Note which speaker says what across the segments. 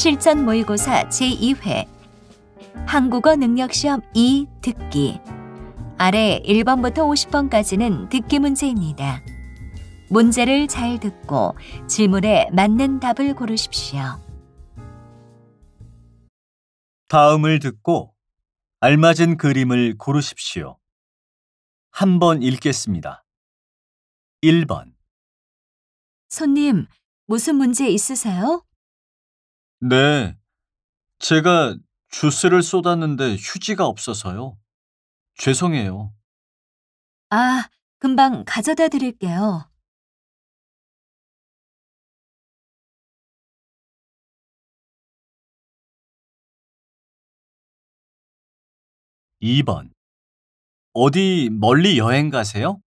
Speaker 1: 실전 모의고사 제2회 한국어 능력시험 2 듣기. 아래 1번부터 50번까지는 듣기 문제입니다. 문제를 잘 듣고 질문에 맞는 답을 고르십시오.
Speaker 2: 다음을 듣고 알맞은 그림을 고르십시오. 한번 읽겠습니다. 1번.
Speaker 1: 손님, 무슨 문제 있으세요?
Speaker 2: 네, 제가 주스를 쏟았는데 휴지가 없어서요. 죄송해요.
Speaker 1: 아, 금방 가져다 드릴게요.
Speaker 2: 2번. 어디 멀리 여행 가세요?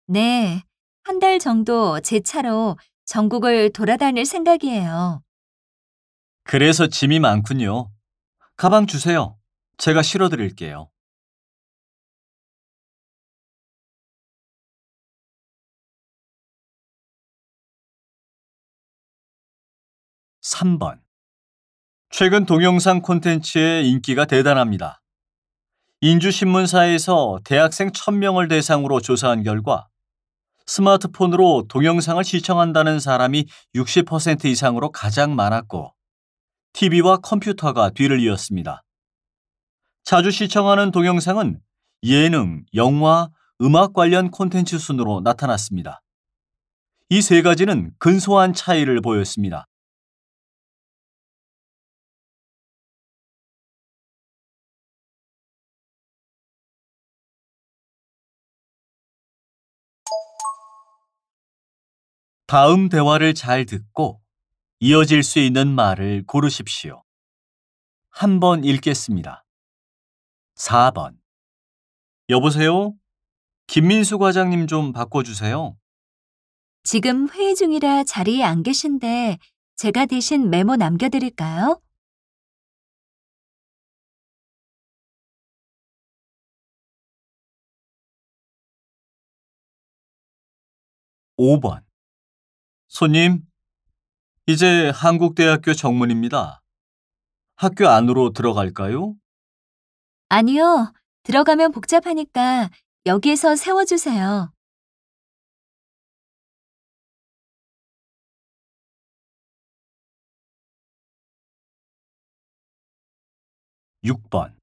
Speaker 1: 네, 한 달 정도 제 차로 전국을 돌아다닐 생각이에요.
Speaker 2: 그래서 짐이 많군요. 가방 주세요. 제가 실어드릴게요. 3번. 최근 동영상 콘텐츠의 인기가 대단합니다. 인주신문사에서 대학생 1000명을 대상으로 조사한 결과 스마트폰으로 동영상을 시청한다는 사람이 60% 이상으로 가장 많았고 TV와 컴퓨터가 뒤를 이었습니다. 자주 시청하는 동영상은 예능, 영화, 음악 관련 콘텐츠 순으로 나타났습니다. 이 세 가지는 근소한 차이를 보였습니다. 다음 대화를 잘 듣고 이어질 수 있는 말을 고르십시오. 한번 읽겠습니다. 4번. 여보세요? 김민수 과장님 좀 바꿔주세요.
Speaker 1: 지금 회의 중이라 자리에 안 계신데 제가 대신 메모 남겨드릴까요?
Speaker 2: 5번. 손님, 이제 한국대학교 정문입니다. 학교 안으로 들어갈까요?
Speaker 1: 아니요, 들어가면 복잡하니까 여기에서 세워주세요.
Speaker 2: 6번.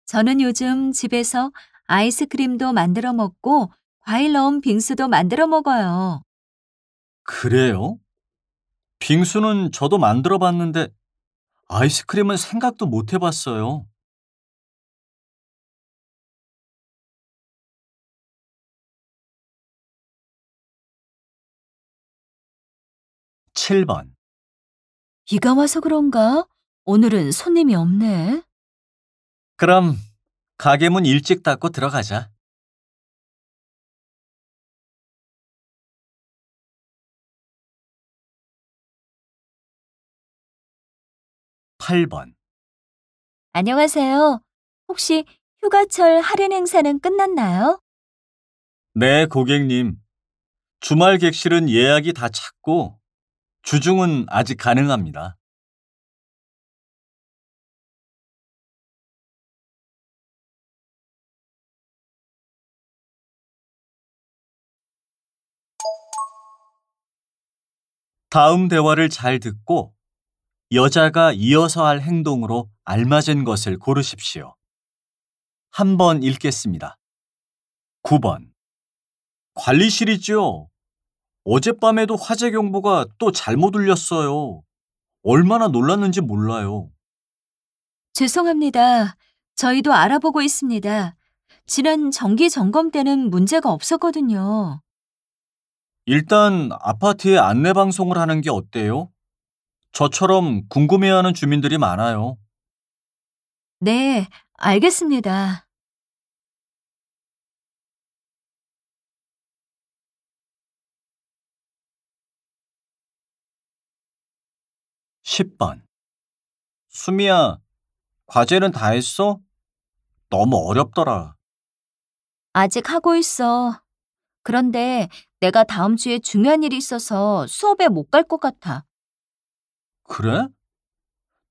Speaker 1: 저는 요즘 집에서 아이스크림도 만들어 먹고 과일 넣은 빙수도 만들어 먹어요.
Speaker 2: 그래요? 빙수는 저도 만들어 봤는데 아이스크림은 생각도 못 해봤어요. 7번.
Speaker 1: 비가 와서 그런가? 오늘은 손님이 없네.
Speaker 2: 그럼 가게 문 일찍 닫고 들어가자. 8번.
Speaker 1: 안녕하세요. 혹시 휴가철 할인 행사는 끝났나요?
Speaker 2: 네, 고객님. 주말 객실은 예약이 다 찼고 주중은 아직 가능합니다. '다음 대화를 잘 듣고 여자가 이어서 할 행동으로 알맞은 것을 고르십시오. 한번 읽겠습니다. 9번. 관리실이죠. 어젯밤에도 화재 경보가 또 잘못 울렸어요. 얼마나 놀랐는지 몰라요.
Speaker 1: 죄송합니다. 저희도 알아보고 있습니다. 지난 정기 점검 때는 문제가 없었거든요.
Speaker 2: 일단 아파트에 안내 방송을 하는 게 어때요? 저처럼 궁금해하는 주민들이 많아요.
Speaker 1: 네, 알겠습니다.
Speaker 2: 10번. 수미야, 과제는 다 했어? 너무 어렵더라.
Speaker 1: 아직 하고 있어. 그런데 내가 다음 주에 중요한 일이 있어서 수업에 못 갈 것 같아.
Speaker 2: 그래?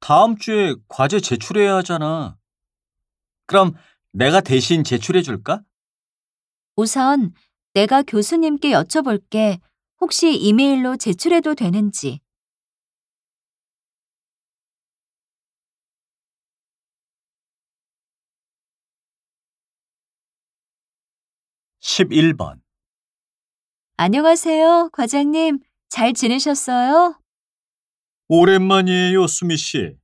Speaker 2: 다음 주에 과제 제출해야 하잖아. 그럼 내가 대신 제출해 줄까?
Speaker 1: 우선 내가 교수님께 여쭤볼게. 혹시 이메일로 제출해도 되는지.
Speaker 2: 11번.
Speaker 1: 안녕하세요, 과장님. 잘 지내셨어요?
Speaker 2: 오랜만이에요, 수미 씨.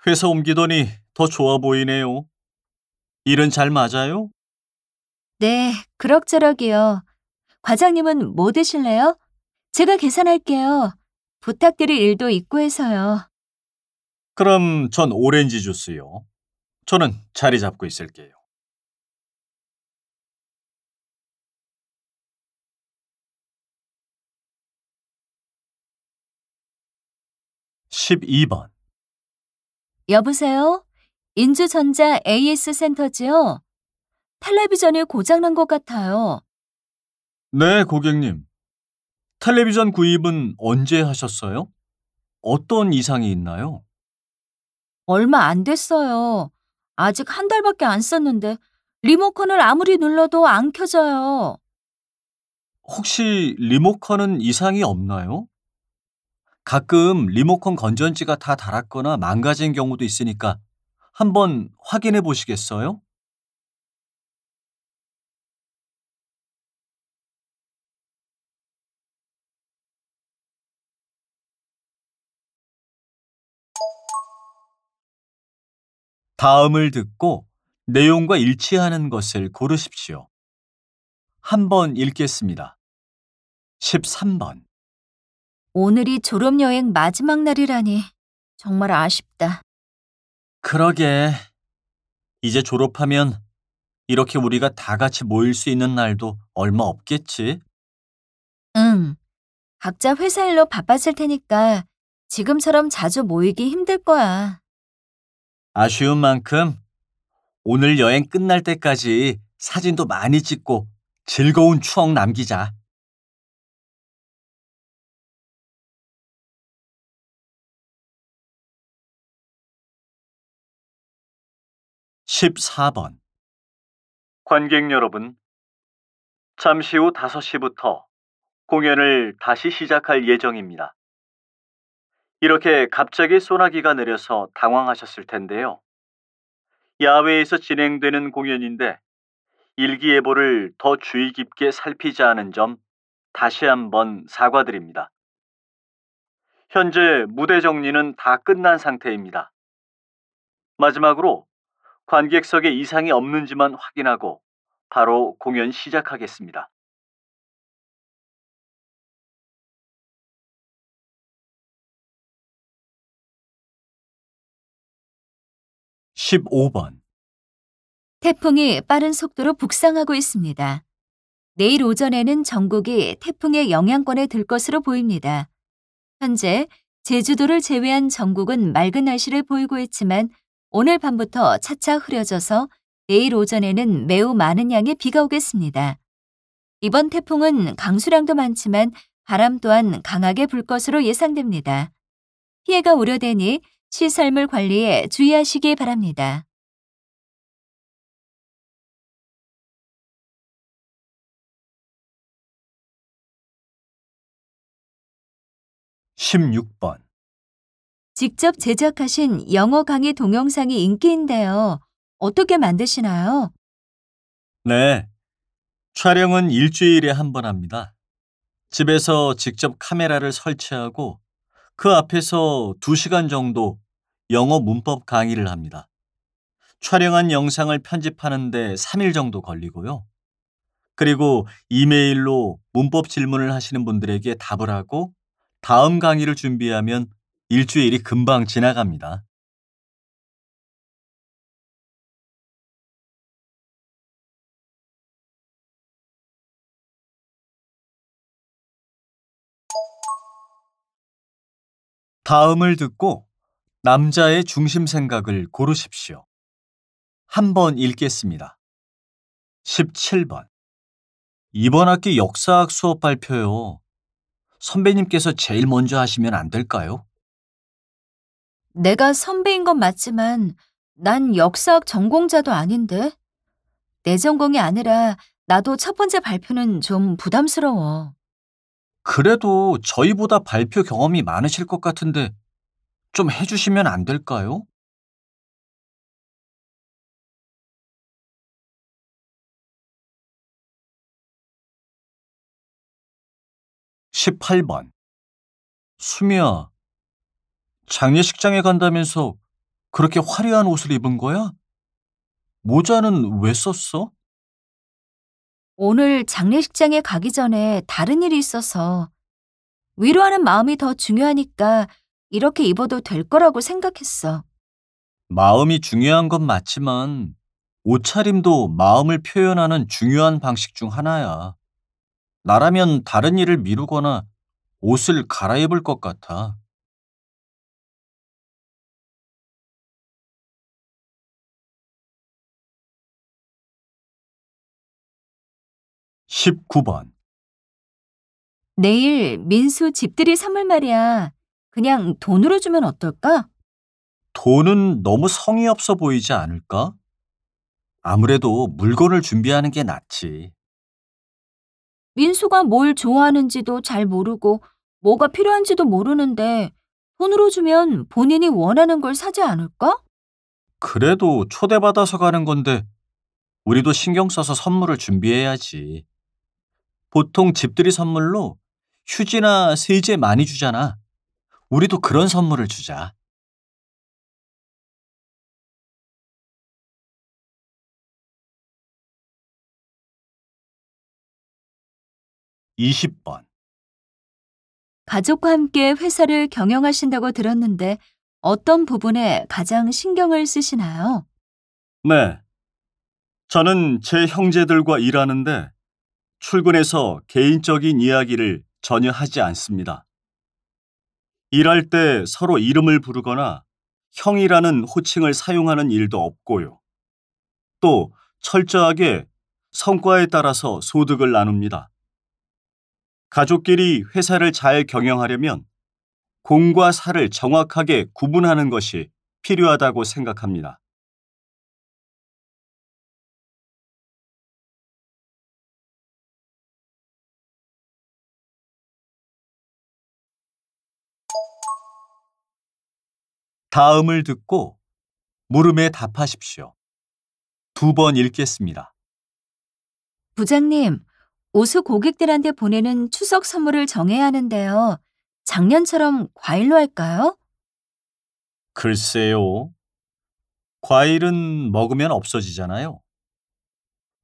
Speaker 2: 회사 옮기더니 더 좋아 보이네요. 일은 잘 맞아요?
Speaker 1: 네, 그럭저럭이요. 과장님은 뭐 드실래요? 제가 계산할게요. 부탁드릴 일도 있고 해서요.
Speaker 2: 그럼 전 오렌지 주스요. 저는 자리 잡고 있을게요. 12번.
Speaker 1: 여보세요? 인주전자 AS 센터지요? 텔레비전이 고장난 것 같아요.
Speaker 2: 네, 고객님. 텔레비전 구입은 언제 하셨어요? 어떤 이상이 있나요?
Speaker 1: 얼마 안 됐어요. 아직 한 달밖에 안 썼는데 리모컨을 아무리 눌러도 안 켜져요.
Speaker 2: 혹시 리모컨은 이상이 없나요? 가끔 리모컨 건전지가 다 닳았거나 망가진 경우도 있으니까 한번 확인해 보시겠어요? '다음을 듣고 내용과 일치하는 것을 고르십시오.' 한번 읽겠습니다. 13번.
Speaker 1: 오늘이 졸업여행 마지막 날이라니 정말 아쉽다.
Speaker 2: 그러게. 이제 졸업하면 이렇게 우리가 다 같이 모일 수 있는 날도 얼마 없겠지?
Speaker 1: 응, 각자 회사 일로 바빴을 테니까 지금처럼 자주 모이기 힘들 거야.
Speaker 2: 아쉬운 만큼 오늘 여행 끝날 때까지 사진도 많이 찍고 즐거운 추억 남기자. 14번. 관객 여러분, 잠시 후 5시부터 공연을 다시 시작할 예정입니다. 이렇게 갑자기 소나기가 내려서 당황하셨을 텐데요. 야외에서 진행되는 공연인데 일기예보를 더 주의 깊게 살피자 하는 점 다시 한번 사과드립니다. 현재 무대 정리는 다 끝난 상태입니다. 마지막으로 관객석에 이상이 없는지만 확인하고 바로 공연 시작하겠습니다. 15번.
Speaker 1: 태풍이 빠른 속도로 북상하고 있습니다. 내일 오전에는 전국이 태풍의 영향권에 들 것으로 보입니다. 현재 제주도를 제외한 전국은 맑은 날씨를 보이고 있지만 오늘 밤부터 차차 흐려져서 내일 오전에는 매우 많은 양의 비가 오겠습니다. 이번 태풍은 강수량도 많지만 바람 또한 강하게 불 것으로 예상됩니다. 피해가 우려되니 시설물 관리에 주의하시기 바랍니다.
Speaker 2: 16번.
Speaker 1: 직접 제작하신 영어 강의 동영상이 인기인데요. 어떻게 만드시나요?
Speaker 2: 네, 촬영은 일주일에 한 번 합니다. 집에서 직접 카메라를 설치하고 그 앞에서 2시간 정도 영어 문법 강의를 합니다. 촬영한 영상을 편집하는데 3일 정도 걸리고요. 그리고 이메일로 문법 질문을 하시는 분들에게 답을 하고 다음 강의를 준비하면 일주일이 금방 지나갑니다. '다음을 듣고 남자의 중심 생각을 고르십시오.' 한번 읽겠습니다. 17번. 이번 학기 역사학 수업 발표요. 선배님께서 제일 먼저 하시면 안 될까요?
Speaker 1: 내가 선배인 건 맞지만 난 역사학 전공자도 아닌데. 내 전공이 아니라 나도 첫 번째 발표는 좀 부담스러워.
Speaker 2: 그래도 저희보다 발표 경험이 많으실 것 같은데 좀 해주시면 안 될까요? 18번. 수미야, 장례식장에 간다면서 그렇게 화려한 옷을 입은 거야? 모자는 왜 썼어?
Speaker 1: 오늘 장례식장에 가기 전에 다른 일이 있어서 위로하는 마음이 더 중요하니까 이렇게 입어도 될 거라고 생각했어.
Speaker 2: 마음이 중요한 건 맞지만 옷차림도 마음을 표현하는 중요한 방식 중 하나야. 나라면 다른 일을 미루거나 옷을 갈아입을 것 같아. 19번.
Speaker 1: 내일 민수 집들이 선물 말이야. 그냥 돈으로 주면 어떨까?
Speaker 2: 돈은 너무 성의 없어 보이지 않을까? 아무래도 물건을 준비하는 게 낫지.
Speaker 1: 민수가 뭘 좋아하는지도 잘 모르고 뭐가 필요한지도 모르는데 돈으로 주면 본인이 원하는 걸 사지 않을까?
Speaker 2: 그래도 초대받아서 가는 건데 우리도 신경 써서 선물을 준비해야지. 보통 집들이 선물로 휴지나 세제 많이 주잖아. 우리도 그런 선물을 주자. 20번.
Speaker 1: 가족과 함께 회사를 경영하신다고 들었는데 어떤 부분에 가장 신경을 쓰시나요?
Speaker 2: 네. 저는 제 형제들과 일하는데 출근해서 개인적인 이야기를 전혀 하지 않습니다. 일할 때 서로 이름을 부르거나 형이라는 호칭을 사용하는 일도 없고요. 또 철저하게 성과에 따라서 소득을 나눕니다. 가족끼리 회사를 잘 경영하려면 공과 사를 정확하게 구분하는 것이 필요하다고 생각합니다. '다음을 듣고 물음에 답하십시오.' 2번 읽겠습니다.
Speaker 1: 부장님, 오수 고객들한테 보내는 추석 선물을 정해야 하는데요. 작년처럼 과일로 할까요?
Speaker 2: 글쎄요. 과일은 먹으면 없어지잖아요.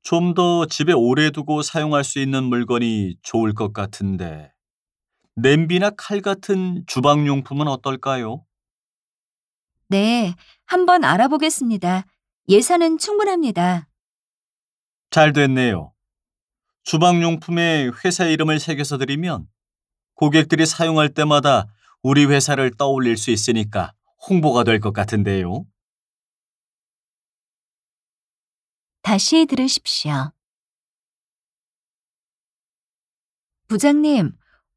Speaker 2: 좀 더 집에 오래 두고 사용할 수 있는 물건이 좋을 것 같은데, 냄비나 칼 같은 주방용품은 어떨까요?
Speaker 1: 네, 한번 알아보겠습니다. 예산은 충분합니다.
Speaker 2: 잘 됐네요. 주방용품에 회사 이름을 새겨서 드리면 고객들이 사용할 때마다 우리 회사를 떠올릴 수 있으니까 홍보가 될 것 같은데요.
Speaker 1: 다시 들으십시오. 부장님,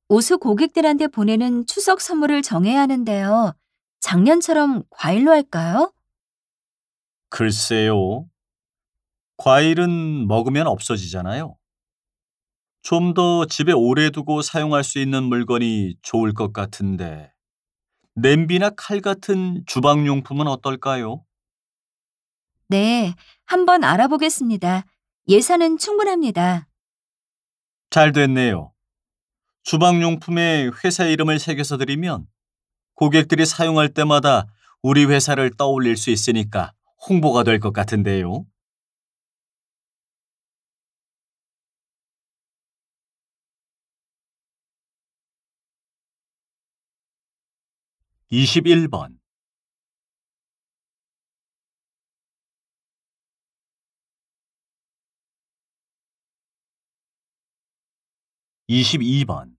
Speaker 1: 오수 고객들한테 보내는 추석 선물을 정해야 하는데요. 작년처럼 과일로 할까요?
Speaker 2: 글쎄요. 과일은 먹으면 없어지잖아요. 좀 더 집에 오래 두고 사용할 수 있는 물건이 좋을 것 같은데, 냄비나 칼 같은 주방용품은 어떨까요?
Speaker 1: 네, 한번 알아보겠습니다. 예산은 충분합니다.
Speaker 2: 잘 됐네요. 주방용품에 회사 이름을 새겨서 드리면 고객들이 사용할 때마다 우리 회사를 떠올릴 수 있으니까 홍보가 될 것 같은데요. 21번. 22번.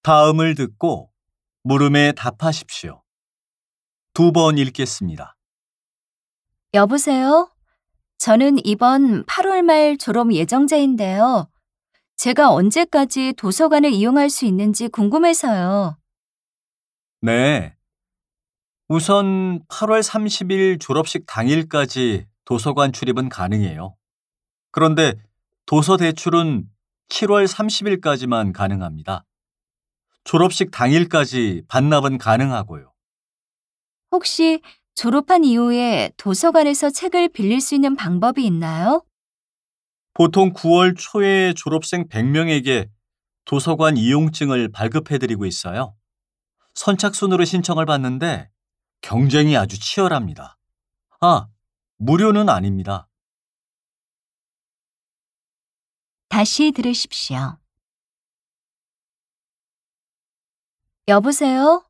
Speaker 2: 다음을 듣고 물음에 답하십시오. 2번 읽겠습니다.
Speaker 1: 여보세요? 저는 이번 8월 말 졸업 예정자인데요. 제가 언제까지 도서관을 이용할 수 있는지 궁금해서요.
Speaker 2: 네. 우선 8월 30일 졸업식 당일까지 도서관 출입은 가능해요. 그런데 도서 대출은 7월 30일까지만 가능합니다. 졸업식 당일까지 반납은 가능하고요.
Speaker 1: 혹시 졸업한 이후에 도서관에서 책을 빌릴 수 있는 방법이 있나요?
Speaker 2: 보통 9월 초에 졸업생 100명에게 도서관 이용증을 발급해드리고 있어요. 선착순으로 신청을 받는데 경쟁이 아주 치열합니다. 아, 무료는 아닙니다.
Speaker 1: 다시 들으십시오. 여보세요?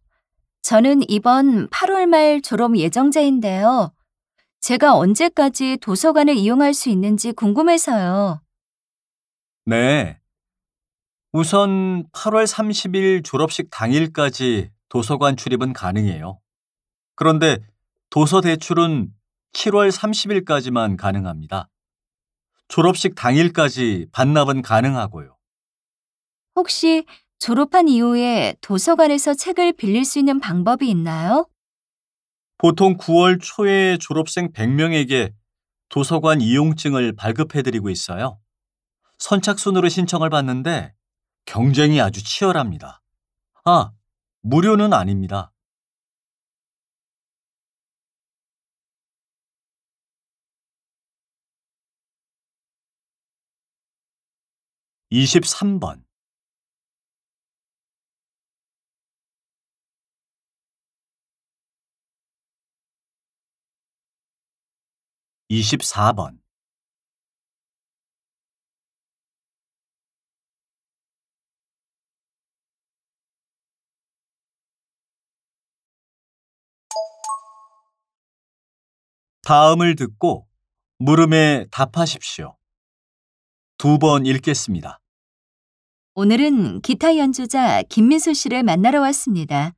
Speaker 1: 저는 이번 8월 말 졸업 예정자인데요. 제가 언제까지 도서관을 이용할 수 있는지 궁금해서요.
Speaker 2: 네. 우선 8월 30일 졸업식 당일까지 도서관 출입은 가능해요. 그런데 도서 대출은 7월 30일까지만 가능합니다. 졸업식 당일까지 반납은 가능하고요.
Speaker 1: 혹시 졸업한 이후에 도서관에서 책을 빌릴 수 있는 방법이 있나요?
Speaker 2: 보통 9월 초에 졸업생 100명에게 도서관 이용증을 발급해드리고 있어요. 선착순으로 신청을 받는데 경쟁이 아주 치열합니다. 아, 무료는 아닙니다. 23번, 24번, '다음을 듣고 물음에 답하십시오.' 2번 읽겠습니다.
Speaker 1: 오늘은 기타 연주자 김민수 씨를 만나러 왔습니다.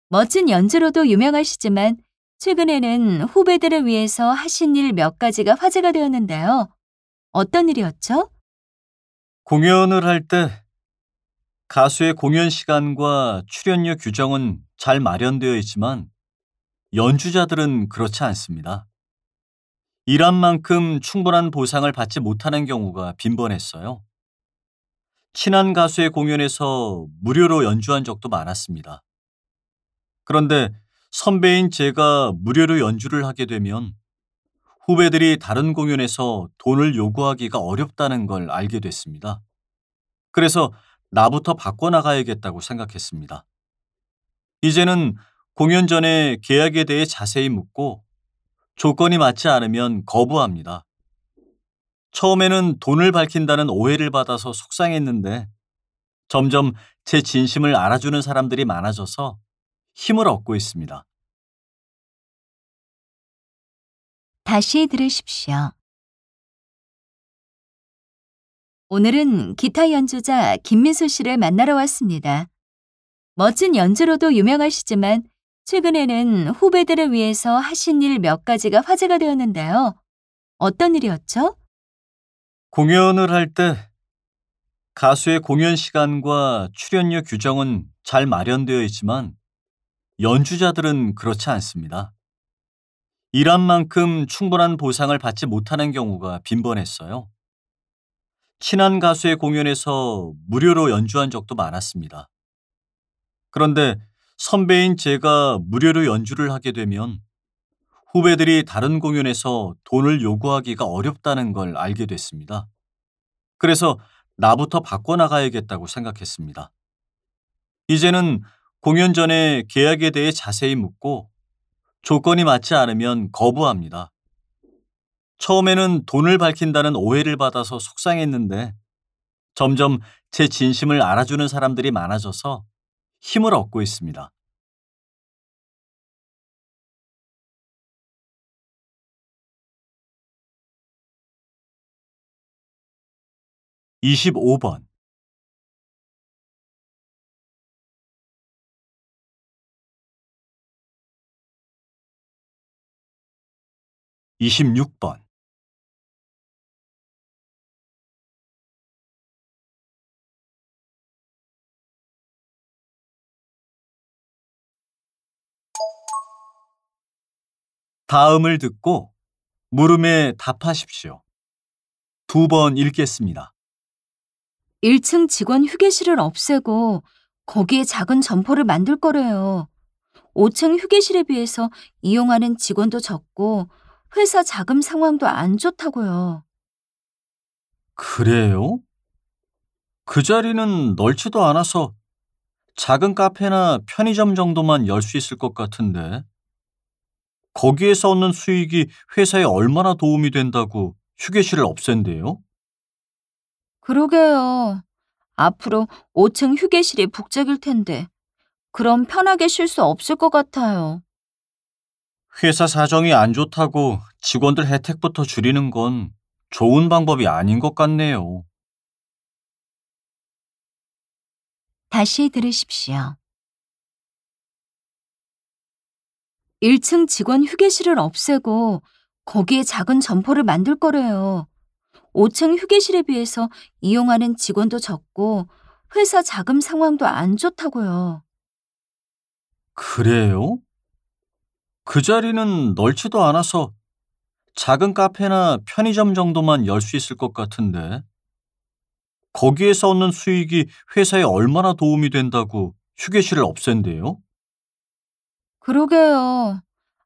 Speaker 1: 멋진 연주로도 유명하시지만 최근에는 후배들을 위해서 하신 일 몇 가지가 화제가 되었는데요. 어떤 일이었죠?
Speaker 2: 공연을 할 때 가수의 공연 시간과 출연료 규정은 잘 마련되어 있지만 연주자들은 그렇지 않습니다. 일한 만큼 충분한 보상을 받지 못하는 경우가 빈번했어요. 친한 가수의 공연에서 무료로 연주한 적도 많았습니다. 그런데 선배인 제가 무료로 연주를 하게 되면 후배들이 다른 공연에서 돈을 요구하기가 어렵다는 걸 알게 됐습니다. 그래서 나부터 바꿔나가야겠다고 생각했습니다. 이제는 공연 전에 계약에 대해 자세히 묻고 조건이 맞지 않으면 거부합니다. 처음에는 돈을 밝힌다는 오해를 받아서 속상했는데 점점 제 진심을 알아주는 사람들이 많아져서 힘을 얻고 있습니다.
Speaker 1: 다시 들으십시오. 오늘은 기타 연주자 김민수 씨를 만나러 왔습니다. 멋진 연주로도 유명하시지만 최근에는 후배들을 위해서 하신 일 몇 가지가 화제가 되었는데요. 어떤 일이었죠?
Speaker 2: 공연을 할 때 가수의 공연 시간과 출연료 규정은 잘 마련되어 있지만 연주자들은 그렇지 않습니다. 일한 만큼 충분한 보상을 받지 못하는 경우가 빈번했어요. 친한 가수의 공연에서 무료로 연주한 적도 많았습니다. 그런데 선배인 제가 무료로 연주를 하게 되면 후배들이 다른 공연에서 돈을 요구하기가 어렵다는 걸 알게 됐습니다. 그래서 나부터 바꿔나가야겠다고 생각했습니다. 이제는 공연 전에 계약에 대해 자세히 묻고 조건이 맞지 않으면 거부합니다. 처음에는 돈을 밝힌다는 오해를 받아서 속상했는데 점점 제 진심을 알아주는 사람들이 많아져서 힘을 얻고 있습니다. 25번, 26번. 다음을 듣고 물음에 답하십시오. 두 번 읽겠습니다.
Speaker 1: 1층 직원 휴게실을 없애고 거기에 작은 점포를 만들 거래요. 5층 휴게실에 비해서 이용하는 직원도 적고 회사 자금 상황도 안 좋다고요.
Speaker 2: 그래요? 그 자리는 넓지도 않아서 작은 카페나 편의점 정도만 열 수 있을 것 같은데. 거기에서 얻는 수익이 회사에 얼마나 도움이 된다고 휴게실을 없앤대요?
Speaker 1: 그러게요. 앞으로 5층 휴게실이 북적일 텐데 그럼 편하게 쉴 수 없을 것 같아요.
Speaker 2: 회사 사정이 안 좋다고 직원들 혜택부터 줄이는 건 좋은 방법이 아닌 것 같네요.
Speaker 1: 다시 들으십시오. 1층 직원 휴게실을 없애고 거기에 작은 점포를 만들 거래요. 5층 휴게실에 비해서 이용하는 직원도 적고 회사 자금 상황도 안 좋다고요.
Speaker 2: 그래요? 그 자리는 넓지도 않아서 작은 카페나 편의점 정도만 열 수 있을 것 같은데. 거기에서 얻는 수익이 회사에 얼마나 도움이 된다고 휴게실을 없앤대요?
Speaker 1: 그러게요.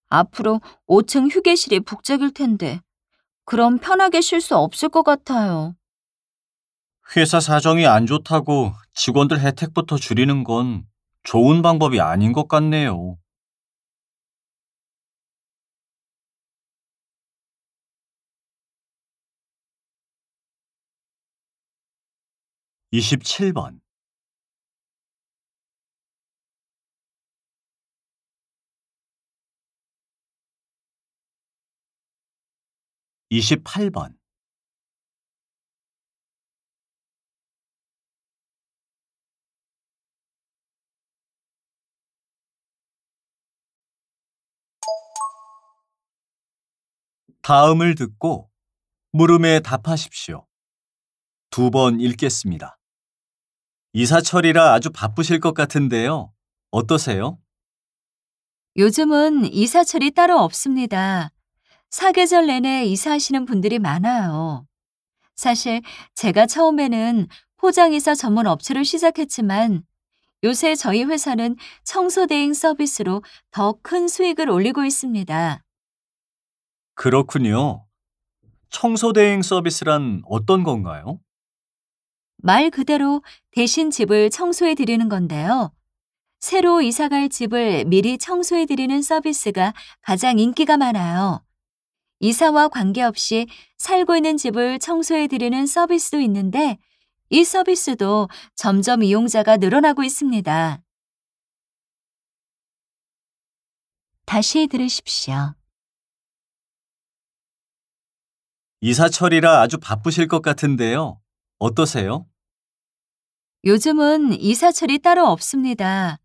Speaker 1: 앞으로 5층 휴게실이 북적일 텐데 그럼 편하게 쉴 수 없을 것 같아요.
Speaker 2: 회사 사정이 안 좋다고 직원들 혜택부터 줄이는 건 좋은 방법이 아닌 것 같네요. 27번. 28번. 다음을 듣고 물음에 답하십시오. 두 번 읽겠습니다. 이사철이라 아주 바쁘실 것 같은데요. 어떠세요?
Speaker 1: 요즘은 이사철이 따로 없습니다. 사계절 내내 이사하시는 분들이 많아요. 사실 제가 처음에는 포장이사 전문 업체를 시작했지만 요새 저희 회사는 청소 대행 서비스로 더 큰 수익을 올리고 있습니다.
Speaker 2: 그렇군요. 청소대행 서비스란 어떤 건가요?
Speaker 1: 말 그대로 대신 집을 청소해 드리는 건데요. 새로 이사 갈 집을 미리 청소해 드리는 서비스가 가장 인기가 많아요. 이사와 관계없이 살고 있는 집을 청소해 드리는 서비스도 있는데 이 서비스도 점점 이용자가 늘어나고 있습니다. 다시 들으십시오.
Speaker 2: 이사철이라 아주 바쁘실 것 같은데요. 어떠세요?
Speaker 1: 요즘은 이사철이 따로 없습니다.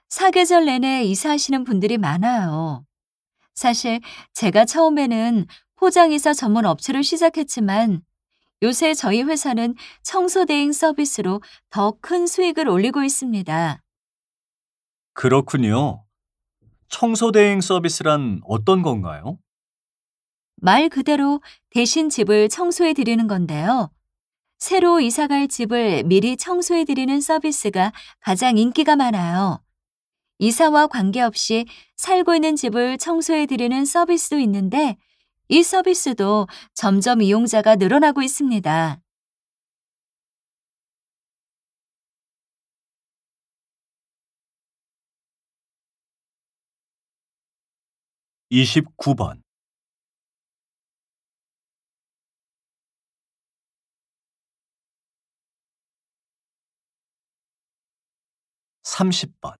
Speaker 1: 사계절 내내 이사하시는 분들이 많아요. 사실 제가 처음에는 포장이사 전문 업체를 시작했지만 요새 저희 회사는 청소 대행 서비스로 더 큰 수익을 올리고 있습니다.
Speaker 2: 그렇군요. 청소대행 서비스란 어떤 건가요?
Speaker 1: 말 그대로 대신 집을 청소해 드리는 건데요. 새로 이사 갈 집을 미리 청소해 드리는 서비스가 가장 인기가 많아요. 이사와 관계없이 살고 있는 집을 청소해 드리는 서비스도 있는데 이 서비스도 점점 이용자가 늘어나고 있습니다.
Speaker 2: 29번. 30번.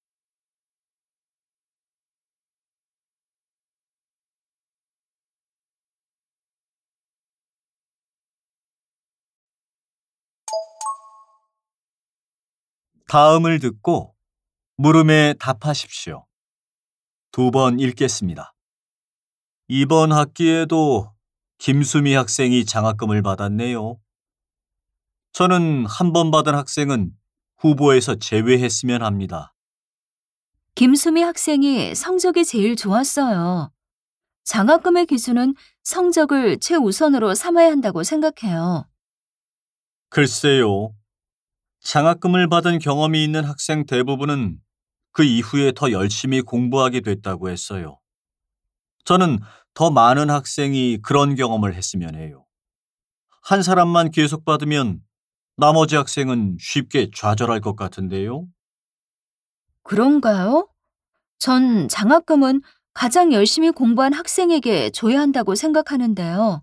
Speaker 2: 다음을 듣고 물음에 답하십시오. 두 번 읽겠습니다. 이번 학기에도 김수미 학생이 장학금을 받았네요. 저는 한 번 받은 학생은 후보에서 제외했으면 합니다.
Speaker 1: 김수미 학생이 성적이 제일 좋았어요. 장학금의 기준은 성적을 최우선으로 삼아야 한다고 생각해요.
Speaker 2: 글쎄요. 장학금을 받은 경험이 있는 학생 대부분은 그 이후에 더 열심히 공부하게 됐다고 했어요. 저는 더 많은 학생이 그런 경험을 했으면 해요. 한 사람만 계속 받으면 나머지 학생은 쉽게 좌절할 것 같은데요.
Speaker 1: 그런가요? 전 장학금은 가장 열심히 공부한 학생에게 줘야 한다고 생각하는데요.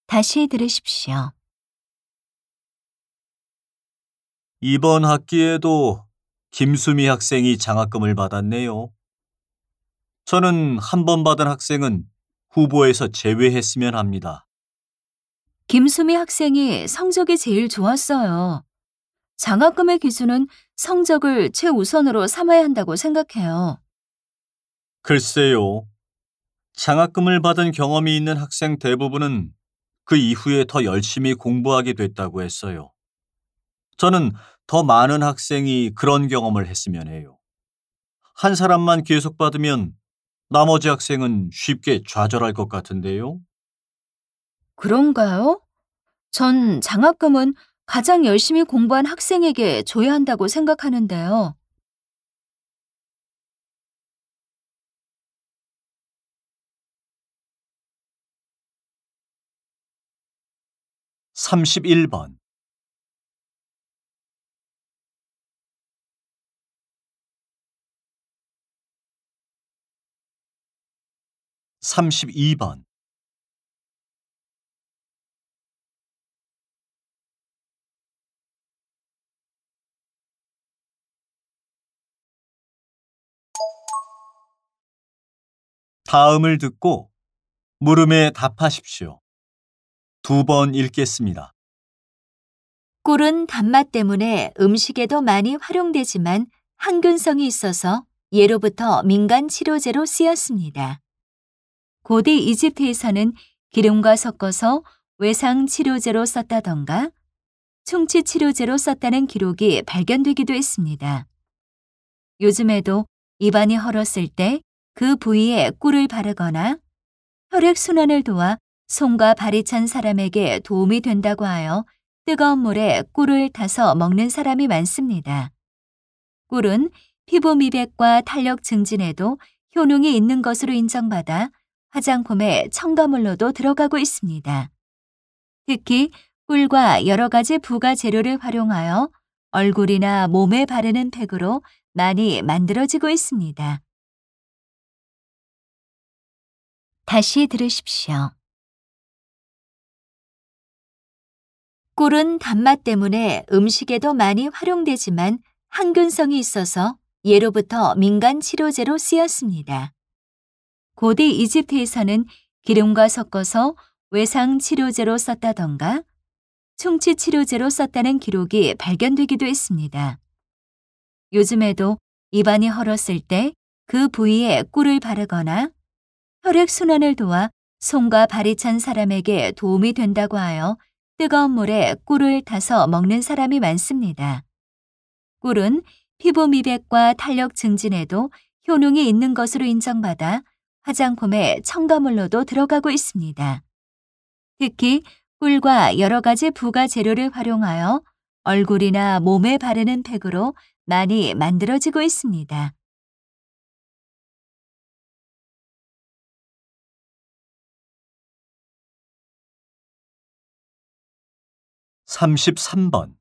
Speaker 1: 다시 들으십시오.
Speaker 2: 이번 학기에도 김수미 학생이 장학금을 받았네요. 저는 한 번 받은 학생은 후보에서 제외했으면 합니다.
Speaker 1: 김수미 학생이 성적이 제일 좋았어요. 장학금의 기준은 성적을 최우선으로 삼아야 한다고 생각해요.
Speaker 2: 글쎄요. 장학금을 받은 경험이 있는 학생 대부분은 그 이후에 더 열심히 공부하게 됐다고 했어요. 저는 더 많은 학생이 그런 경험을 했으면 해요. 한 사람만 계속 받으면 나머지 학생은 쉽게 좌절할 것 같은데요.
Speaker 1: 그런가요? 전 장학금은 가장 열심히 공부한 학생에게 줘야 한다고 생각하는데요.
Speaker 2: 31번, 32번. 다음을 듣고 물음에 답하십시오. 두 번 읽겠습니다.
Speaker 1: 꿀은 단맛 때문에 음식에도 많이 활용되지만 항균성이 있어서 예로부터 민간 치료제로 쓰였습니다. 고대 이집트에서는 기름과 섞어서 외상 치료제로 썼다던가 충치 치료제로 썼다는 기록이 발견되기도 했습니다. 요즘에도 입안이 헐었을 때 그 부위에 꿀을 바르거나 혈액순환을 도와 손과 발이 찬 사람에게 도움이 된다고 하여 뜨거운 물에 꿀을 타서 먹는 사람이 많습니다. 꿀은 피부 미백과 탄력 증진에도 효능이 있는 것으로 인정받아 화장품에 첨가물로도 들어가고 있습니다. 특히 꿀과 여러 가지 부가 재료를 활용하여 얼굴이나 몸에 바르는 팩으로 많이 만들어지고 있습니다. 다시 들으십시오. 꿀은 단맛 때문에 음식에도 많이 활용되지만 항균성이 있어서 예로부터 민간 치료제로 쓰였습니다. 고대 이집트에서는 기름과 섞어서 외상 치료제로 썼다던가 충치 치료제로 썼다는 기록이 발견되기도 했습니다. 요즘에도 입안이 헐었을 때 그 부위에 꿀을 바르거나 혈액순환을 도와 손과 발이 찬 사람에게 도움이 된다고 하여 뜨거운 물에 꿀을 타서 먹는 사람이 많습니다. 꿀은 피부 미백과 탄력 증진에도 효능이 있는 것으로 인정받아 화장품에 첨가물로도 들어가고 있습니다. 특히 꿀과 여러 가지 부가 재료를 활용하여 얼굴이나 몸에 바르는 팩으로 많이 만들어지고 있습니다.
Speaker 2: 33번,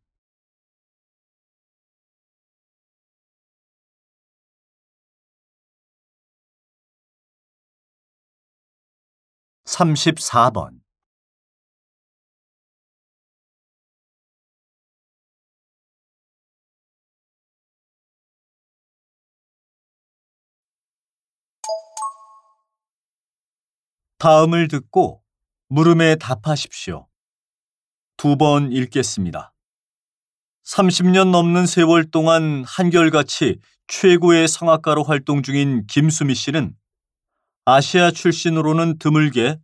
Speaker 2: 34번. 다음을 듣고 물음에 답하십시오. 두 번 읽겠습니다. 30년 넘는 세월 동안 한결같이 최고의 성악가로 활동 중인 김수미 씨는 아시아 출신으로는 드물게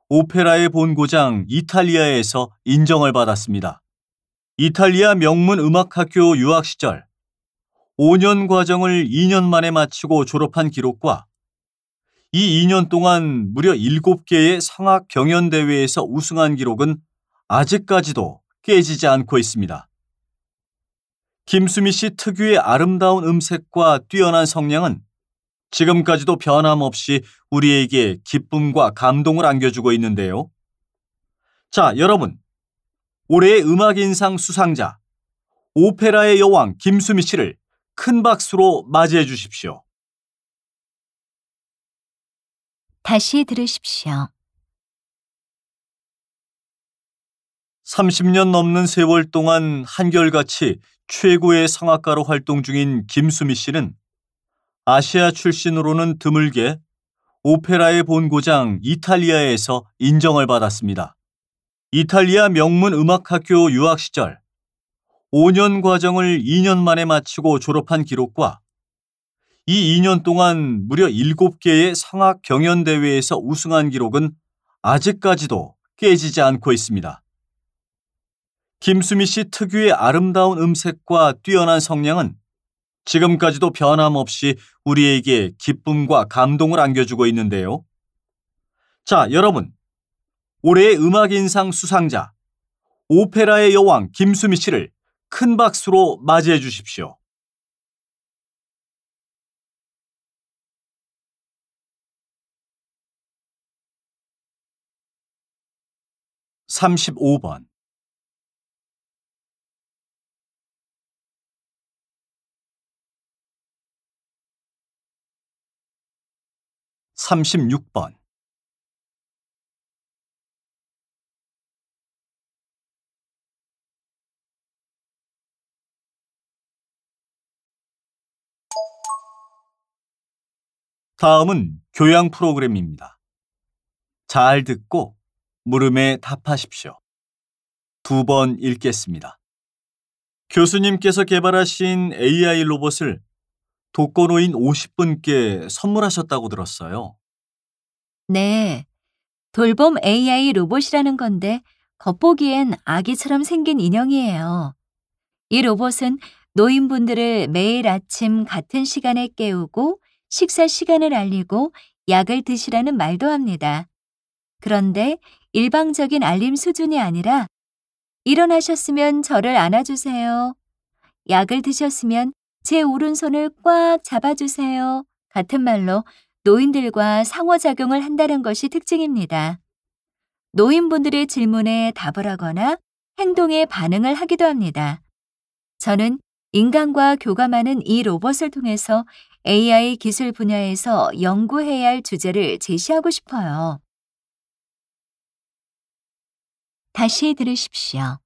Speaker 2: 오페라의 본고장 이탈리아에서 인정을 받았습니다. 이탈리아 명문 음악학교 유학 시절 5년 과정을 2년 만에 마치고 졸업한 기록과 이 2년 동안 무려 7개의 성악 경연대회에서 우승한 기록은 아직까지도 깨지지 않고 있습니다. 김수미 씨 특유의 아름다운 음색과 뛰어난 성량은 지금까지도 변함없이 우리에게 기쁨과 감동을 안겨주고 있는데요. 자, 여러분, 올해의 음악인상 수상자, 오페라의 여왕 김수미 씨를 큰 박수로 맞이해 주십시오.
Speaker 1: 다시 들으십시오.
Speaker 2: 30년 넘는 세월 동안 한결같이 최고의 성악가로 활동 중인 김수미 씨는 아시아 출신으로는 드물게 오페라의 본고장 이탈리아에서 인정을 받았습니다. 이탈리아 명문 음악학교 유학 시절 5년 과정을 2년 만에 마치고 졸업한 기록과 이 2년 동안 무려 7개의 성악 경연대회에서 우승한 기록은 아직까지도 깨지지 않고 있습니다. 김수미 씨 특유의 아름다운 음색과 뛰어난 성량은 지금까지도 변함없이 우리에게 기쁨과 감동을 안겨주고 있는데요. 자, 여러분, 올해의 음악인상 수상자, 오페라의 여왕 김수미 씨를 큰 박수로 맞이해 주십시오. 35번 36번 '다음은 교양 프로그램입니다. 잘 듣고 물음에 답하십시오. 2번 읽겠습니다. 교수님께서 개발하신 AI 로봇을 독거노인 50분께 선물하셨다고 들었어요.
Speaker 1: 네, 돌봄 AI 로봇이라는 건데 겉보기엔 아기처럼 생긴 인형이에요. 이 로봇은 노인분들을 매일 아침 같은 시간에 깨우고 식사 시간을 알리고 약을 드시라는 말도 합니다. 그런데 일방적인 알림 수준이 아니라 일어나셨으면 저를 안아주세요. 약을 드셨으면 제 오른손을 꽉 잡아주세요. 같은 말로 노인들과 상호작용을 한다는 것이 특징입니다. 노인분들의 질문에 답을 하거나 행동에 반응을 하기도 합니다. 저는 인간과 교감하는 이 로봇을 통해서 AI 기술 분야에서 연구해야 할 주제를 제시하고 싶어요. 다시 들으십시오.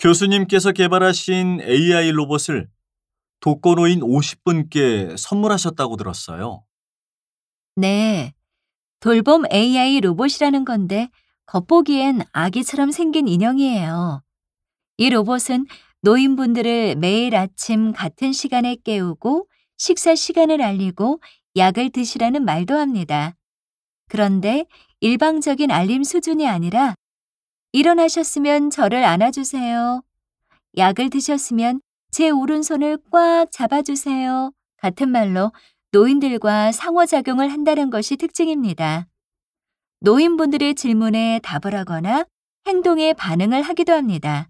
Speaker 2: 교수님께서 개발하신 AI 로봇을 독거노인 50분께 선물하셨다고 들었어요.
Speaker 1: 네, 돌봄 AI 로봇이라는 건데 겉보기엔 아기처럼 생긴 인형이에요. 이 로봇은 노인분들을 매일 아침 같은 시간에 깨우고 식사 시간을 알리고 약을 드시라는 말도 합니다. 그런데 일방적인 알림 수준이 아니라 일어나셨으면 저를 안아주세요. 약을 드셨으면 제 오른손을 꽉 잡아주세요. 같은 말로 노인들과 상호작용을 한다는 것이 특징입니다. 노인분들의 질문에 답을 하거나 행동에 반응을 하기도 합니다.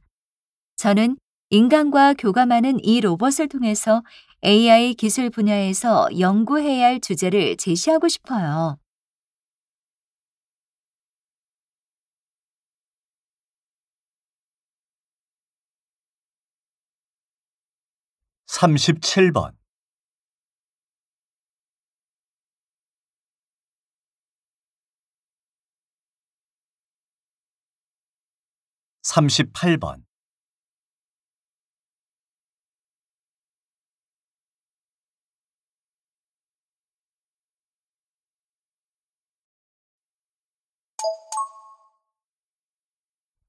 Speaker 1: 저는 인간과 교감하는 이 로봇을 통해서 AI 기술 분야에서 연구해야 할 주제를 제시하고 싶어요.
Speaker 2: 37번 38번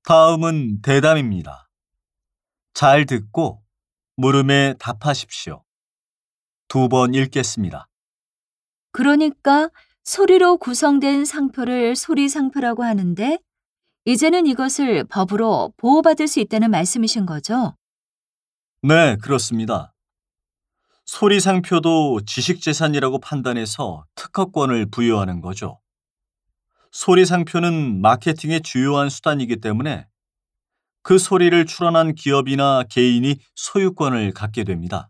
Speaker 2: '다음은 대담입니다. 잘 듣고 물음에 답하십시오. 2번 읽겠습니다.
Speaker 1: 그러니까 소리로 구성된 상표를 소리상표라고 하는데 이제는 이것을 법으로 보호받을 수 있다는 말씀이신 거죠?
Speaker 2: 네, 그렇습니다. 소리상표도 지식재산이라고 판단해서 특허권을 부여하는 거죠. 소리상표는 마케팅의 주요한 수단이기 때문에 그 소리를 출원한 기업이나 개인이 소유권을 갖게 됩니다.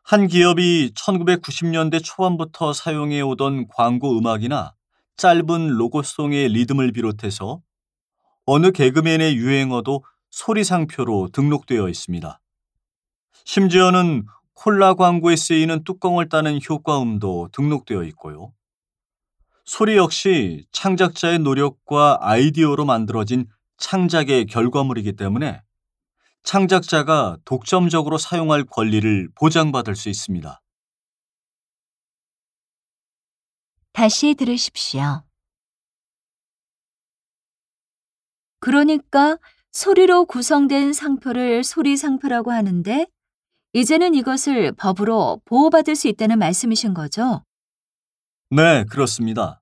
Speaker 2: 한 기업이 1990년대 초반부터 사용해 오던 광고 음악이나 짧은 로고송의 리듬을 비롯해서 어느 개그맨의 유행어도 소리상표로 등록되어 있습니다. 심지어는 콜라 광고에 쓰이는 뚜껑을 따는 효과음도 등록되어 있고요. 소리 역시 창작자의 노력과 아이디어로 만들어진 창작의 결과물이기 때문에 창작자가 독점적으로 사용할 권리를 보장받을 수 있습니다.
Speaker 1: 다시 들으십시오. 그러니까 소리로 구성된 상표를 소리상표라고 하는데 이제는 이것을 법으로 보호받을 수 있다는 말씀이신 거죠?
Speaker 2: 네, 그렇습니다.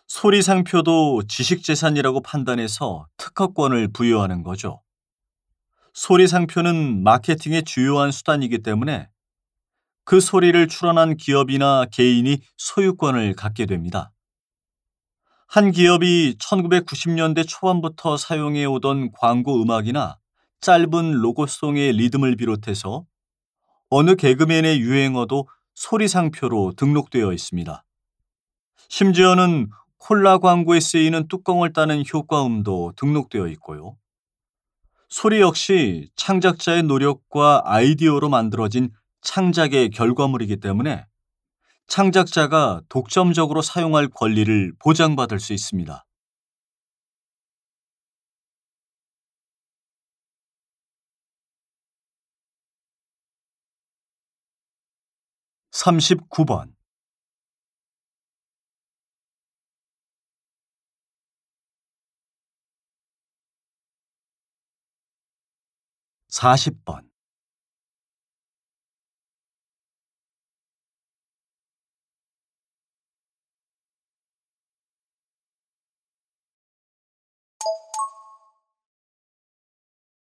Speaker 2: 소리상표도 지식재산이라고 판단해서 특허권을 부여하는 거죠. 소리상표는 마케팅의 주요한 수단이기 때문에 그 소리를 출원한 기업이나 개인이 소유권을 갖게 됩니다. 한 기업이 1990년대 초반부터 사용해 오던 광고 음악이나 짧은 로고송의 리듬을 비롯해서 어느 개그맨의 유행어도 소리상표로 등록되어 있습니다. 심지어는 콜라 광고에 쓰이는 뚜껑을 따는 효과음도 등록되어 있고요. 소리 역시 창작자의 노력과 아이디어로 만들어진 창작의 결과물이기 때문에 창작자가 독점적으로 사용할 권리를 보장받을 수 있습니다. (39번) 40번,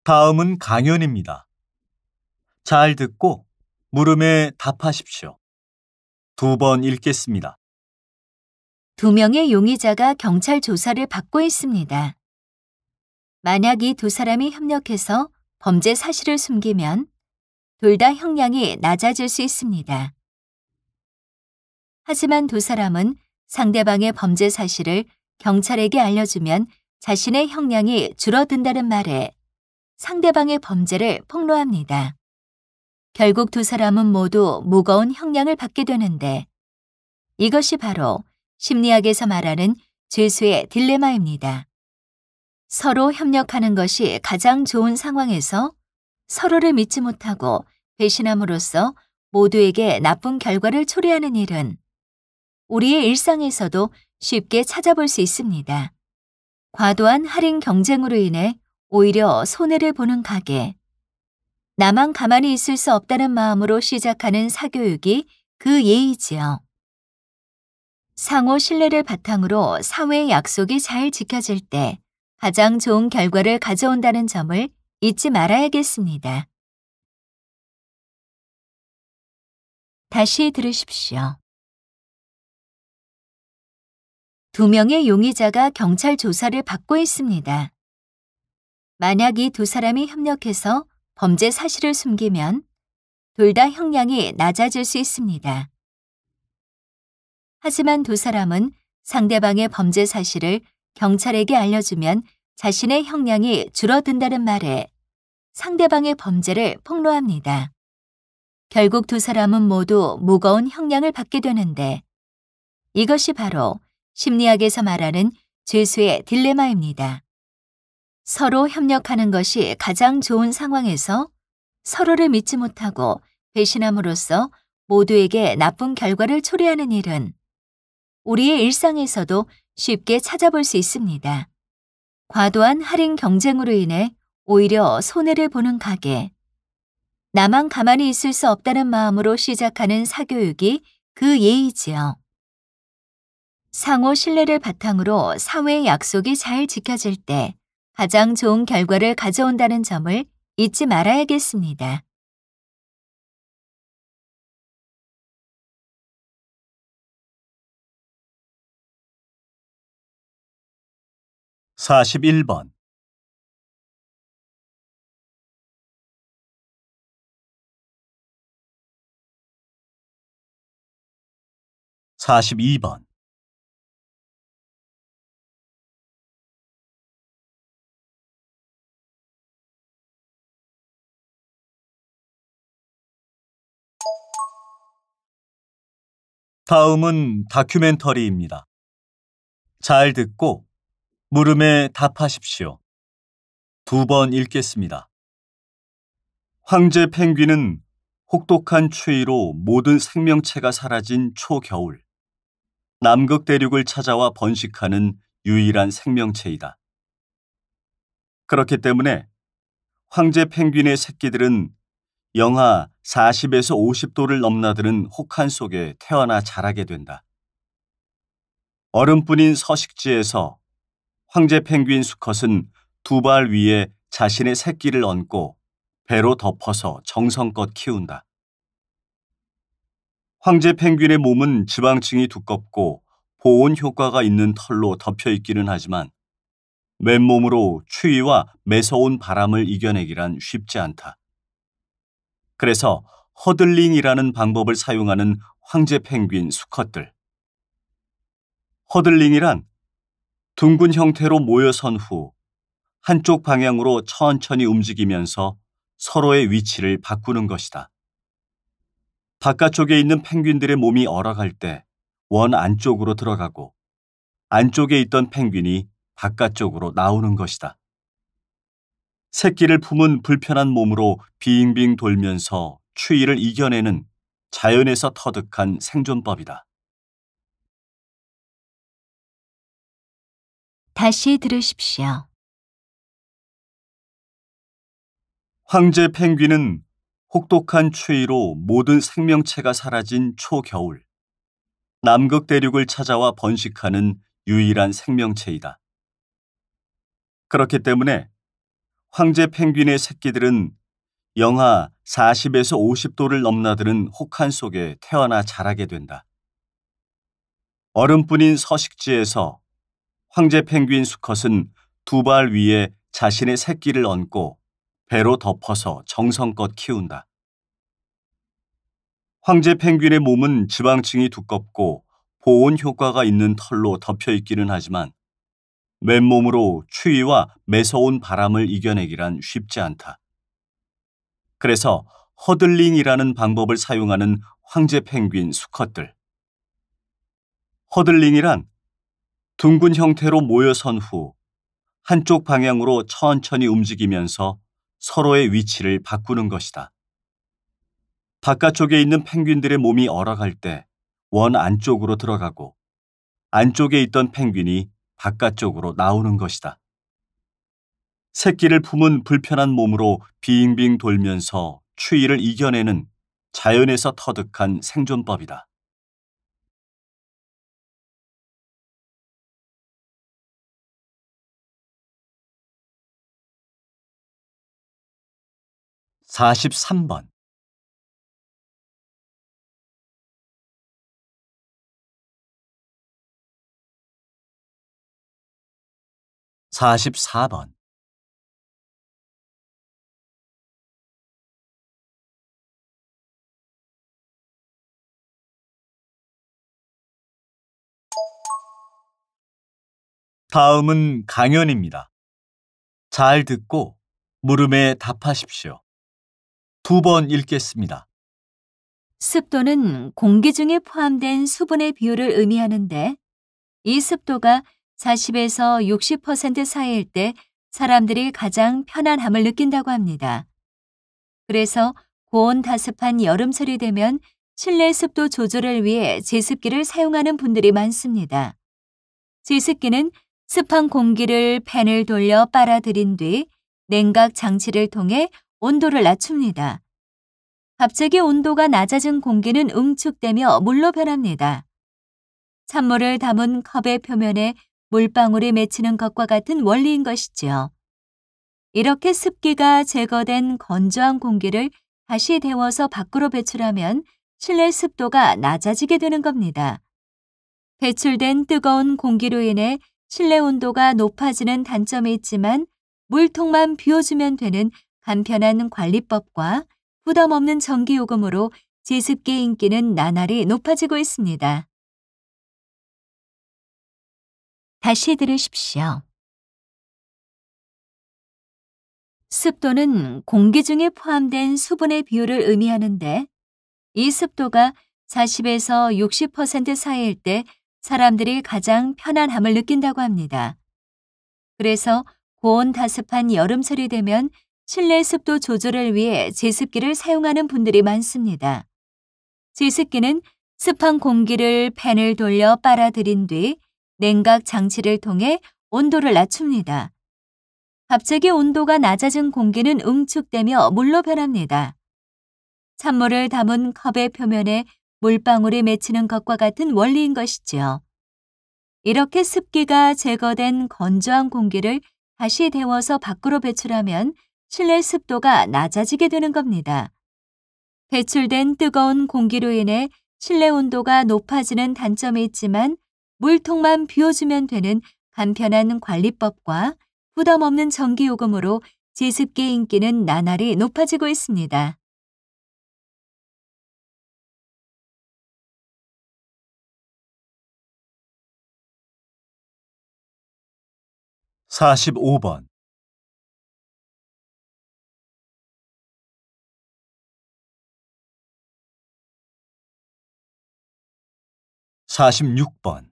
Speaker 2: '다음은 강연입니다. 잘 듣고 물음에 답하십시오. 2번 읽겠습니다.
Speaker 1: 2명의 용의자가 경찰 조사를 받고 있습니다. 만약 이 2사람이 협력해서 범죄 사실을 숨기면 둘 다 형량이 낮아질 수 있습니다. 하지만 2사람은 상대방의 범죄 사실을 경찰에게 알려주면 자신의 형량이 줄어든다는 말에 상대방의 범죄를 폭로합니다. 결국 2사람은 모두 무거운 형량을 받게 되는데 이것이 바로 심리학에서 말하는 죄수의 딜레마입니다. 서로 협력하는 것이 가장 좋은 상황에서 서로를 믿지 못하고 배신함으로써 모두에게 나쁜 결과를 초래하는 일은 우리의 일상에서도 쉽게 찾아볼 수 있습니다. 과도한 할인 경쟁으로 인해 오히려 손해를 보는 가게, 나만 가만히 있을 수 없다는 마음으로 시작하는 사교육이 그 예이지요. 상호 신뢰를 바탕으로 사회의 약속이 잘 지켜질 때 가장 좋은 결과를 가져온다는 점을 잊지 말아야겠습니다. 다시 들으십시오. 2명의 용의자가 경찰 조사를 받고 있습니다. 만약 이 2사람이 협력해서 범죄 사실을 숨기면 둘 다 형량이 낮아질 수 있습니다. 하지만 2사람은 상대방의 범죄 사실을 경찰에게 알려주면 자신의 형량이 줄어든다는 말에 상대방의 범죄를 폭로합니다. 결국 2사람은 모두 무거운 형량을 받게 되는데 이것이 바로 심리학에서 말하는 죄수의 딜레마입니다. 서로 협력하는 것이 가장 좋은 상황에서 서로를 믿지 못하고 배신함으로써 모두에게 나쁜 결과를 초래하는 일은 우리의 일상에서도 쉽게 찾아볼 수 있습니다. 과도한 할인 경쟁으로 인해 오히려 손해를 보는 가게, 나만 가만히 있을 수 없다는 마음으로 시작하는 사교육이 그 예의지요. 상호 신뢰를 바탕으로 사회의 약속이 잘 지켜질 때 가장 좋은 결과를 가져온다는 점을 잊지 말아야겠습니다.
Speaker 2: 41번. 42번. '다음은 다큐멘터리입니다. 잘 듣고 물음에 답하십시오. 2번 읽겠습니다. 황제 펭귄은 혹독한 추위로 모든 생명체가 사라진 초겨울, 남극 대륙을 찾아와 번식하는 유일한 생명체이다. 그렇기 때문에 황제 펭귄의 새끼들은 영하 40에서 50도를 넘나드는 혹한 속에 태어나 자라게 된다. 얼음뿐인 서식지에서 황제 펭귄 수컷은 2발 위에 자신의 새끼를 얹고 배로 덮어서 정성껏 키운다. 황제 펭귄의 몸은 지방층이 두껍고 보온 효과가 있는 털로 덮여 있기는 하지만 맨몸으로 추위와 매서운 바람을 이겨내기란 쉽지 않다. 그래서 허들링이라는 방법을 사용하는 황제 펭귄 수컷들. 허들링이란 둥근 형태로 모여선 후 한쪽 방향으로 천천히 움직이면서 서로의 위치를 바꾸는 것이다. 바깥쪽에 있는 펭귄들의 몸이 얼어갈 때 원 안쪽으로 들어가고 안쪽에 있던 펭귄이 바깥쪽으로 나오는 것이다. 새끼를 품은 불편한 몸으로 빙빙 돌면서 추위를 이겨내는 자연에서 터득한 생존법이다.
Speaker 1: 다시 들으십시오.
Speaker 2: 황제 펭귄은 혹독한 추위로 모든 생명체가 사라진 초겨울, 남극 대륙을 찾아와 번식하는 유일한 생명체이다. 그렇기 때문에 황제 펭귄의 새끼들은 영하 40에서 50도를 넘나드는 혹한 속에 태어나 자라게 된다. 얼음뿐인 서식지에서 황제 펭귄 수컷은 2발 위에 자신의 새끼를 얹고 배로 덮어서 정성껏 키운다. 황제 펭귄의 몸은 지방층이 두껍고 보온 효과가 있는 털로 덮여 있기는 하지만 맨몸으로 추위와 매서운 바람을 이겨내기란 쉽지 않다. 그래서 허들링이라는 방법을 사용하는 황제 펭귄 수컷들. 허들링이란 둥근 형태로 모여선 후 한쪽 방향으로 천천히 움직이면서 서로의 위치를 바꾸는 것이다. 바깥쪽에 있는 펭귄들의 몸이 얼어갈 때 원 안쪽으로 들어가고 안쪽에 있던 펭귄이 바깥쪽으로 나오는 것이다. 새끼를 품은 불편한 몸으로 빙빙 돌면서 추위를 이겨내는 자연에서 터득한 생존법이다. (43번) 44번. '다음은 강연입니다. 잘 듣고 물음에 답하십시오. 2번 읽겠습니다.
Speaker 1: 습도는 공기 중에 포함된 수분의 비율을 의미하는데 이 습도가 40에서 60% 사이일 때 사람들이 가장 편안함을 느낀다고 합니다. 그래서 고온다습한 여름철이 되면 실내 습도 조절을 위해 제습기를 사용하는 분들이 많습니다. 제습기는 습한 공기를 팬을 돌려 빨아들인 뒤 냉각 장치를 통해 온도를 낮춥니다. 갑자기 온도가 낮아진 공기는 응축되며 물로 변합니다. 찬물을 담은 컵의 표면에 물방울이 맺히는 것과 같은 원리인 것이지요. 이렇게 습기가 제거된 건조한 공기를 다시 데워서 밖으로 배출하면 실내 습도가 낮아지게 되는 겁니다. 배출된 뜨거운 공기로 인해 실내 온도가 높아지는 단점이 있지만 물통만 비워주면 되는 간편한 관리법과 부담 없는 전기요금으로 제습기의 인기는 나날이 높아지고 있습니다. 다시 들으십시오. 습도는 공기 중에 포함된 수분의 비율을 의미하는데 이 습도가 40에서 60% 사이일 때 사람들이 가장 편안함을 느낀다고 합니다. 그래서 고온다습한 여름철이 되면 실내 습도 조절을 위해 제습기를 사용하는 분들이 많습니다. 제습기는 습한 공기를 팬을 돌려 빨아들인 뒤 냉각 장치를 통해 온도를 낮춥니다. 갑자기 온도가 낮아진 공기는 응축되며 물로 변합니다. 찬물을 담은 컵의 표면에 물방울이 맺히는 것과 같은 원리인 것이지요. 이렇게 습기가 제거된 건조한 공기를 다시 데워서 밖으로 배출하면 실내 습도가 낮아지게 되는 겁니다. 배출된 뜨거운 공기로 인해 실내 온도가 높아지는 단점이 있지만 물통만 비워주면 되는 간편한 관리법과 부담 없는 전기요금으로 제습기의 인기는 나날이 높아지고 있습니다.
Speaker 2: 45번. 46번.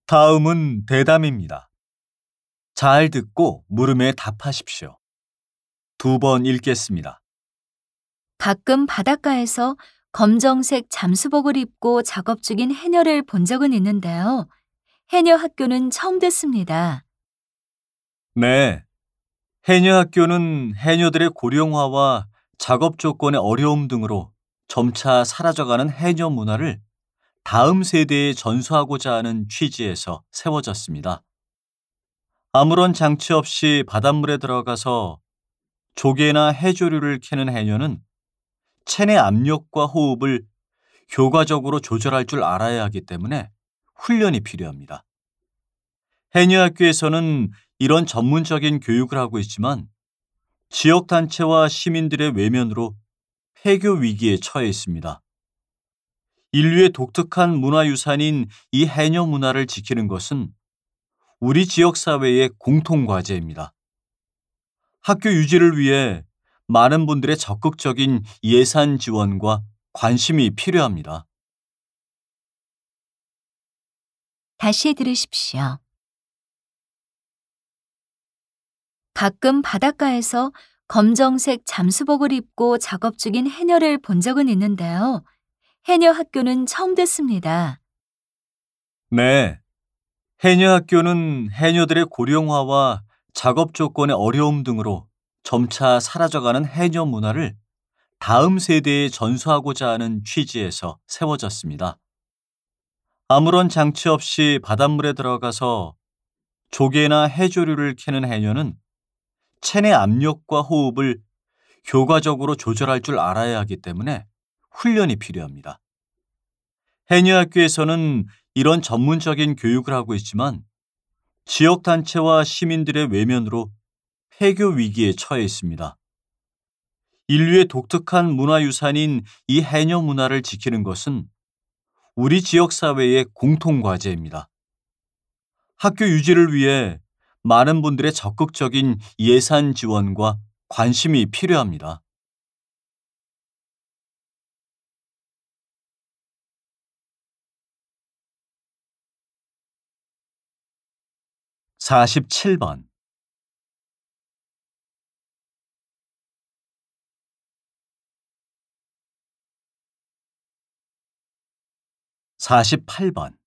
Speaker 2: '다음은 대담입니다. 잘 듣고 물음에 답하십시오. 2번 읽겠습니다.
Speaker 1: 가끔 바닷가에서 검정색 잠수복을 입고 작업 중인 해녀를 본 적은 있는데요. 해녀 학교는 처음 듣습니다.
Speaker 2: 네. 해녀 학교는 해녀들의 고령화와 작업 조건의 어려움 등으로 점차 사라져가는 해녀 문화를 다음 세대에 전수하고자 하는 취지에서 세워졌습니다. 아무런 장치 없이 바닷물에 들어가서 조개나 해조류를 캐는 해녀는 체내 압력과 호흡을 효과적으로 조절할 줄 알아야 하기 때문에 훈련이 필요합니다. 해녀학교에서는 이런 전문적인 교육을 하고 있지만 지역단체와 시민들의 외면으로 폐교 위기에 처해 있습니다. 인류의 독특한 문화유산인 이 해녀 문화를 지키는 것은 우리 지역사회의 공통과제입니다. 학교 유지를 위해 많은 분들의 적극적인 예산 지원과 관심이 필요합니다.
Speaker 1: 다시 들으십시오. 가끔 바닷가에서 검정색 잠수복을 입고 작업 중인 해녀를 본 적은 있는데요. 해녀 학교는 처음 듣습니다.
Speaker 2: 네. 해녀 학교는 해녀들의 고령화와 작업 조건의 어려움 등으로 점차 사라져가는 해녀 문화를 다음 세대에 전수하고자 하는 취지에서 세워졌습니다. 아무런 장치 없이 바닷물에 들어가서 조개나 해조류를 캐는 해녀는 체내 압력과 호흡을 효과적으로 조절할 줄 알아야 하기 때문에 훈련이 필요합니다. 해녀학교에서는 이런 전문적인 교육을 하고 있지만 지역단체와 시민들의 외면으로 폐교 위기에 처해 있습니다. 인류의 독특한 문화유산인 이 해녀 문화를 지키는 것은 우리 지역사회의 공통과제입니다. 학교 유지를 위해 많은 분들의 적극적인 예산 지원과 관심이 필요합니다. 47번. 48번.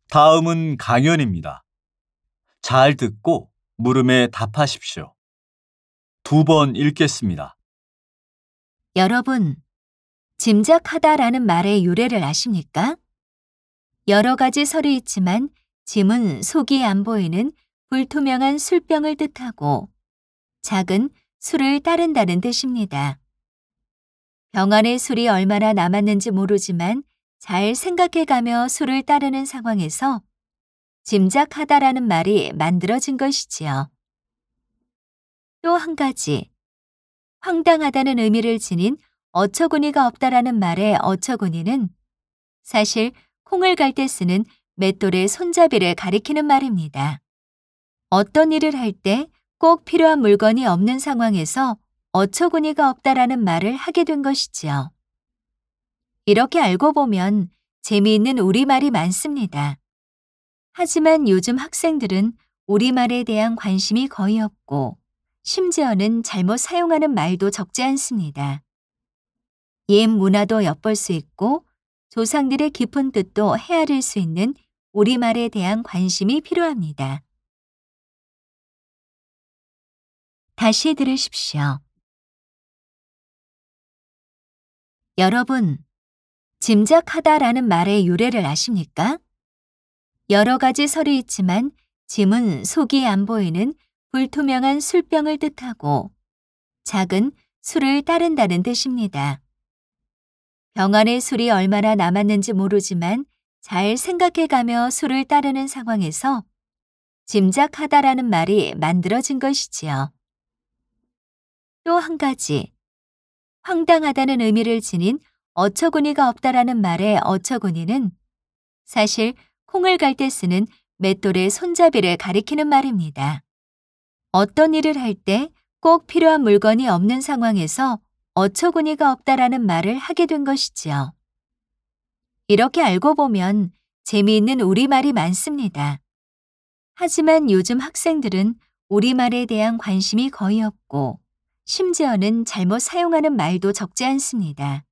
Speaker 2: 다음은 강연입니다. 잘 듣고 물음에 답하십시오. 2번 읽겠습니다.
Speaker 1: 여러분, 짐작하다라는 말의 유래를 아십니까? 여러 가지 설이 있지만 짐은 속이 안 보이는 불투명한 술병을 뜻하고 작은 술을 따른다는 뜻입니다. 병 안에 술이 얼마나 남았는지 모르지만 잘 생각해가며 술을 따르는 상황에서 짐작하다라는 말이 만들어진 것이지요. 또 한 가지, 황당하다는 의미를 지닌 어처구니가 없다라는 말의 어처구니는 사실 콩을 갈 때 쓰는 맷돌의 손잡이를 가리키는 말입니다. 어떤 일을 할 때 꼭 필요한 물건이 없는 상황에서 어처구니가 없다라는 말을 하게 된 것이지요. 이렇게 알고 보면 재미있는 우리말이 많습니다. 하지만 요즘 학생들은 우리말에 대한 관심이 거의 없고 심지어는 잘못 사용하는 말도 적지 않습니다. 옛 문화도 엿볼 수 있고 조상들의 깊은 뜻도 헤아릴 수 있는 우리말에 대한 관심이 필요합니다. 다시 들으십시오. 여러분, 짐작하다라는 말의 유래를 아십니까? 여러 가지 설이 있지만 짐은 속이 안 보이는 불투명한 술병을 뜻하고 작은 술을 따른다는 뜻입니다. 병 안에 술이 얼마나 남았는지 모르지만 잘 생각해가며 술을 따르는 상황에서 짐작하다라는 말이 만들어진 것이지요. 또 한 가지, 황당하다는 의미를 지닌 어처구니가 없다라는 말의 어처구니는 사실 콩을 갈 때 쓰는 맷돌의 손잡이를 가리키는 말입니다. 어떤 일을 할 때 꼭 필요한 물건이 없는 상황에서 어처구니가 없다라는 말을 하게 된 것이지요. 이렇게 알고 보면 재미있는 우리말이 많습니다. 하지만 요즘 학생들은 우리말에 대한 관심이 거의 없고 심지어는 잘못 사용하는 말도 적지 않습니다.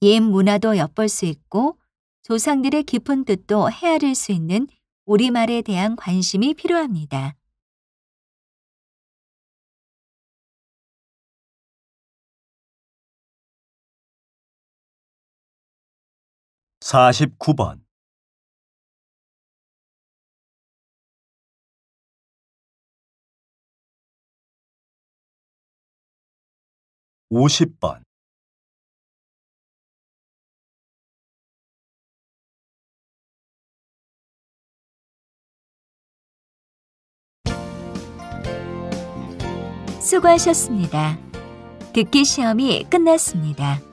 Speaker 1: 옛 문화도 엿볼 수 있고 조상들의 깊은 뜻도 헤아릴 수 있는 우리말에 대한 관심이 필요합니다.
Speaker 2: (49번) 50번.
Speaker 1: 수고하셨습니다. 듣기 시험이 끝났습니다.